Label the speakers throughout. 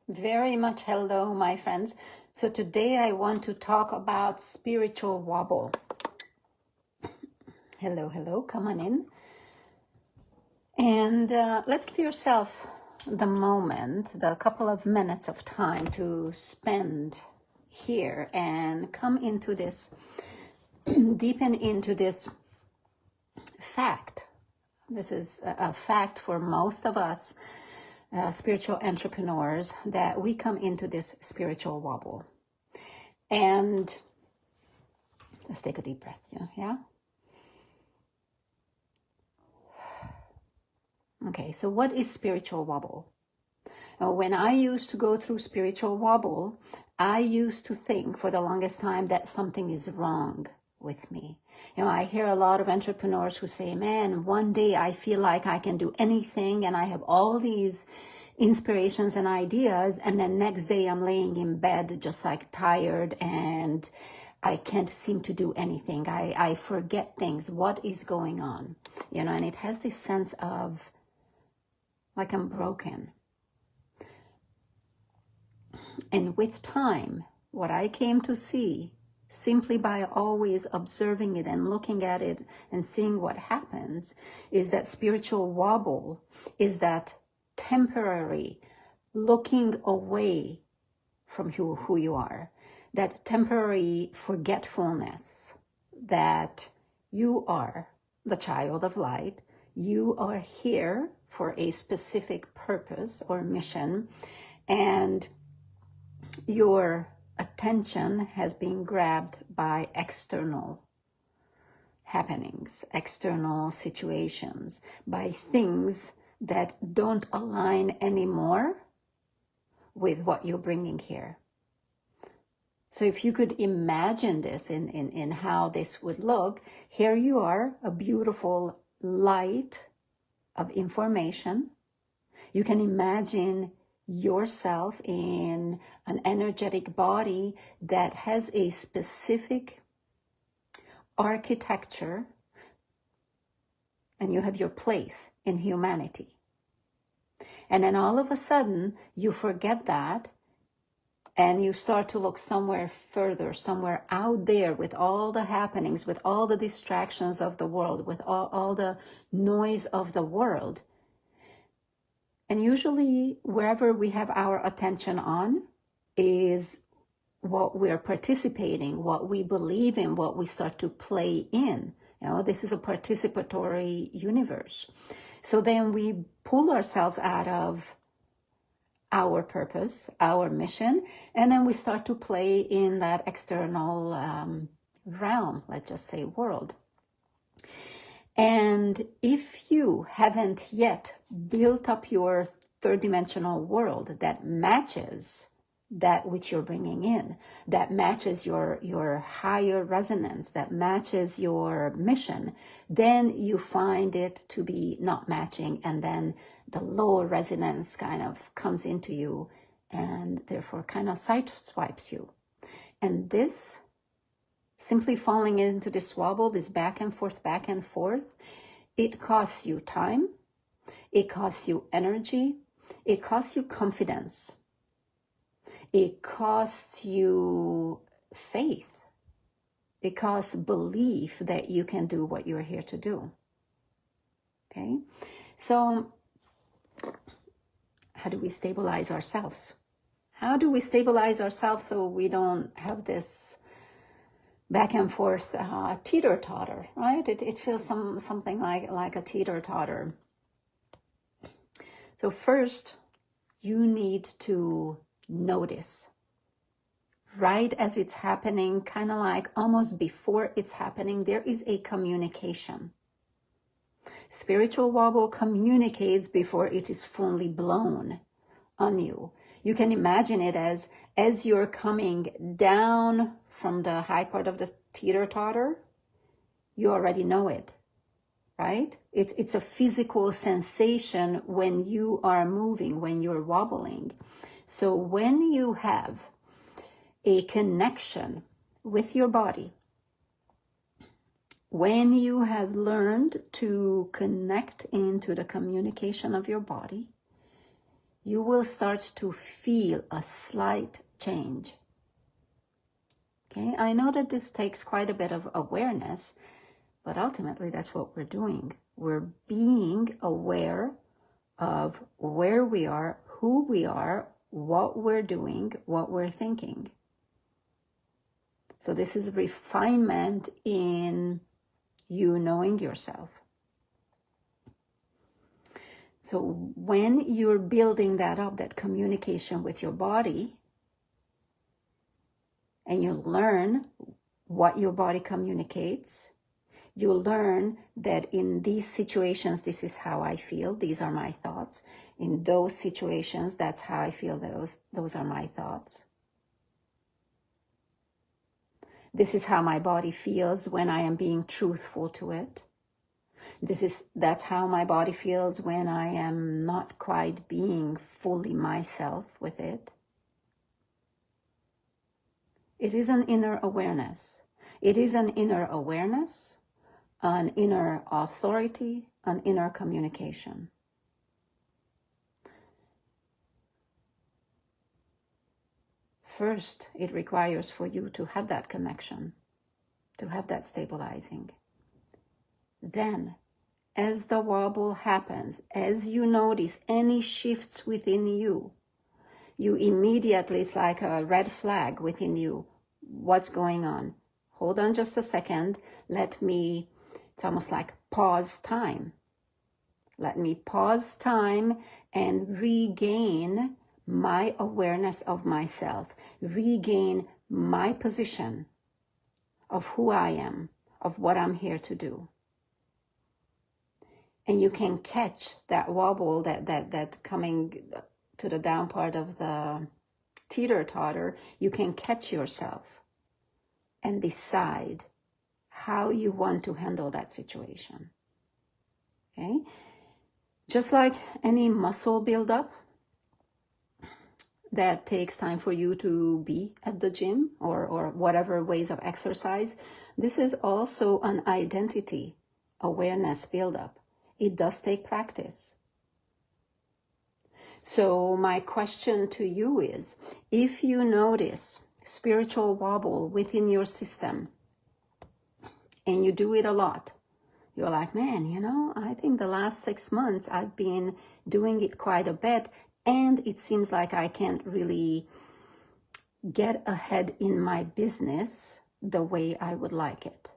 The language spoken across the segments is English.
Speaker 1: Very much hello, my friends. So today I want to talk about spiritual wobble. Hello, hello, come on in. And let's give yourself the moment, the couple of minutes of time to spend here and come into this, deepen into this fact. This is a fact for most of us. Spiritual entrepreneurs, that we come into this spiritual wobble. And let's take a deep breath. Yeah. Okay, so what is spiritual wobble? When I used to go through spiritual wobble, I used to think for the longest time that something is wrong with me. I hear a lot of entrepreneurs who say, man, one day I feel like I can do anything and I have all these inspirations and ideas, and then next day I'm laying in bed just like tired and I can't seem to do anything. I forget things. What is going on? And it has this sense of like I'm broken. And with time, what I came to see, simply by always observing it and looking at it and seeing what happens, is that spiritual wobble is that temporary looking away from who you are, that temporary forgetfulness that you are the child of light, you are here for a specific purpose or mission, and your attention has been grabbed by external happenings, external situations, by things that don't align anymore with what you're bringing here. So if you could imagine this in how this would look, here you are, a beautiful light of information. You can imagine yourself in an energetic body that has a specific architecture, and you have your place in humanity. And then all of a sudden you forget that and you start to look somewhere further, somewhere out there, with all the happenings, with all the distractions of the world, with all the noise of the world. And usually wherever we have our attention on is what we're participating, what we believe in, what we start to play in. This is a participatory universe. So then we pull ourselves out of our purpose, our mission, and then we start to play in that external realm, let's just say world. And if you haven't yet built up your third dimensional world that matches that which you're bringing in, that matches your higher resonance, that matches your mission, then you find it to be not matching, and then the lower resonance kind of comes into you and therefore kind of sideswipes you. And this, simply falling into this wobble, this back and forth, it costs you time, it costs you energy, it costs you confidence, it costs you faith, it costs belief that you can do what you're here to do. Okay, so how do we stabilize ourselves? How do we stabilize ourselves so we don't have this back and forth teeter-totter, right? It feels something like a teeter-totter. So first, you need to notice right as it's happening, kind of like almost before it's happening, there is a communication. Spiritual wobble communicates before it is fully blown on you. You can imagine it as you're coming down from the high part of the teeter-totter, you already know it, right? It's a physical sensation when you are moving, when you're wobbling. So when you have a connection with your body, when you have learned to connect into the communication of your body, you will start to feel a slight change. Okay, I know that this takes quite a bit of awareness, but ultimately that's what we're doing. We're being aware of where we are, who we are, what we're doing, what we're thinking. So this is refinement in you knowing yourself. So when you're building that up, that communication with your body, and you learn what your body communicates, you learn that in these situations, this is how I feel, these are my thoughts. In those situations, that's how I feel, those are my thoughts. This is how my body feels when I am being truthful to it. That's how my body feels when I am not quite being fully myself with it. It is an inner awareness. It is an inner awareness, an inner authority, an inner communication. First, it requires for you to have that connection, to have that stabilizing. Then, as the wobble happens, as you notice any shifts within you, you immediately, it's like a red flag within you. What's going on? Hold on just a second. It's almost like pause time. Let me pause time and regain my awareness of myself, regain my position of who I am, of what I'm here to do. And you can catch that wobble, that coming to the down part of the teeter-totter. You can catch yourself and decide how you want to handle that situation. Okay? Just like any muscle buildup that takes time for you to be at the gym or whatever ways of exercise, this is also an identity awareness buildup. It does take practice. So my question to you is, if you notice spiritual wobble within your system and you do it a lot, you're like, man, I think the last 6 months I've been doing it quite a bit, and it seems like I can't really get ahead in my business the way I would like it.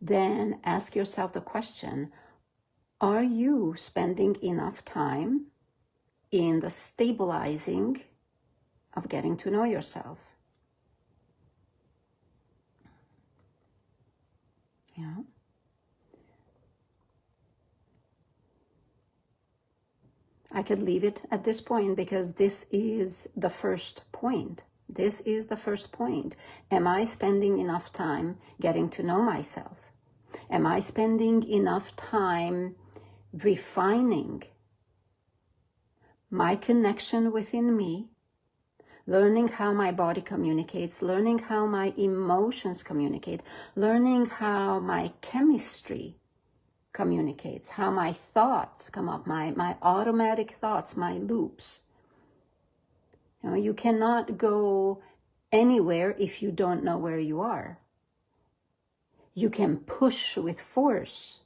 Speaker 1: Then ask yourself the question, are you spending enough time in the stabilizing of getting to know yourself? Yeah. I could leave it at this point because this is the first point. This is the first point. Am I spending enough time getting to know myself? Am I spending enough time refining my connection within me, learning how my body communicates, learning how my emotions communicate, learning how my chemistry communicates, how my thoughts come up, my automatic thoughts, my loops. You cannot go anywhere if you don't know where you are. You can push with force.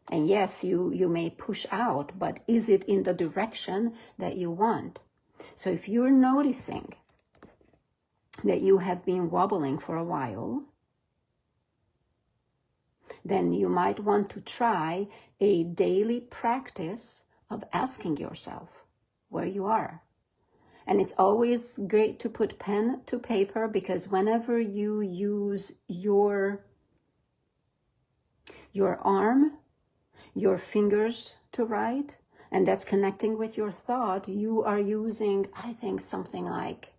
Speaker 1: And yes, you may push out, but is it in the direction that you want? So if you're noticing that you have been wobbling for a while, then you might want to try a daily practice of asking yourself where you are. And it's always great to put pen to paper, because whenever you use your arm, your fingers to write, and that's connecting with your thought, you are using, I think, something like,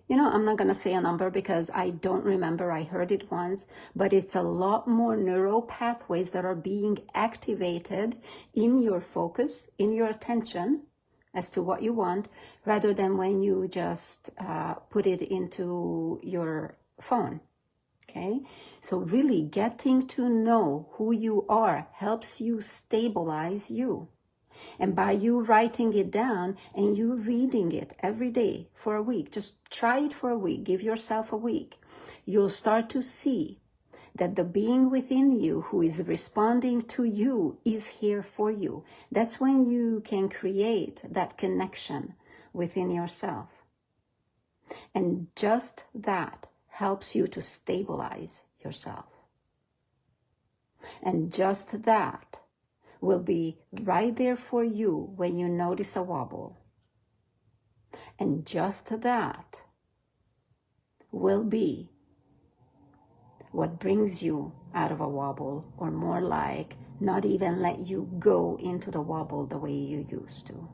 Speaker 1: I'm not going to say a number because I don't remember, I heard it once, but it's a lot more neural pathways that are being activated in your focus, in your attention as to what you want, rather than when you just put it into your phone. Okay, so really getting to know who you are helps you stabilize you. And by you writing it down and you reading it every day for a week, just try it for a week, give yourself a week, you'll start to see that the being within you who is responding to you is here for you. That's when you can create that connection within yourself. And just that helps you to stabilize yourself. And just that will be right there for you when you notice a wobble. And just that will be what brings you out of a wobble, or more like not even let you go into the wobble the way you used to.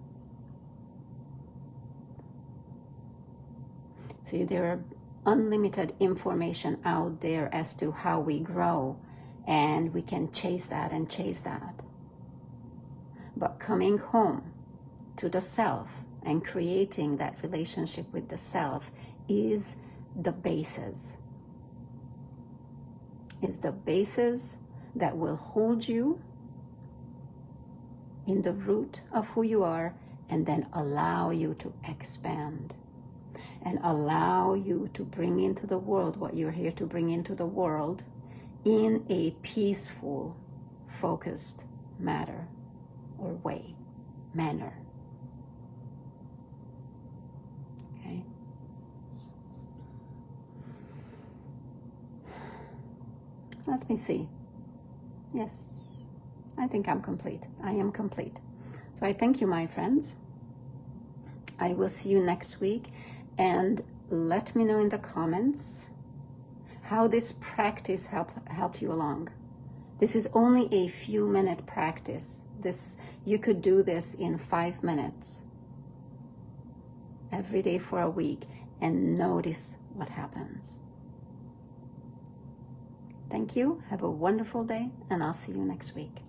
Speaker 1: See, there are unlimited information out there as to how we grow, and we can chase that and chase that. But coming home to the self and creating that relationship with the self is the basis. It's the basis that will hold you in the root of who you are, and then allow you to expand and allow you to bring into the world what you're here to bring into the world in a peaceful, focused manner. Okay? Let me see. Yes, I think I'm complete. I am complete. So I thank you, my friends. I will see you next week, and let me know in the comments how this practice helped you along. This is only a few minute practice. You could do this in 5 minutes every day for a week and notice what happens. Thank you. Have a wonderful day, and I'll see you next week.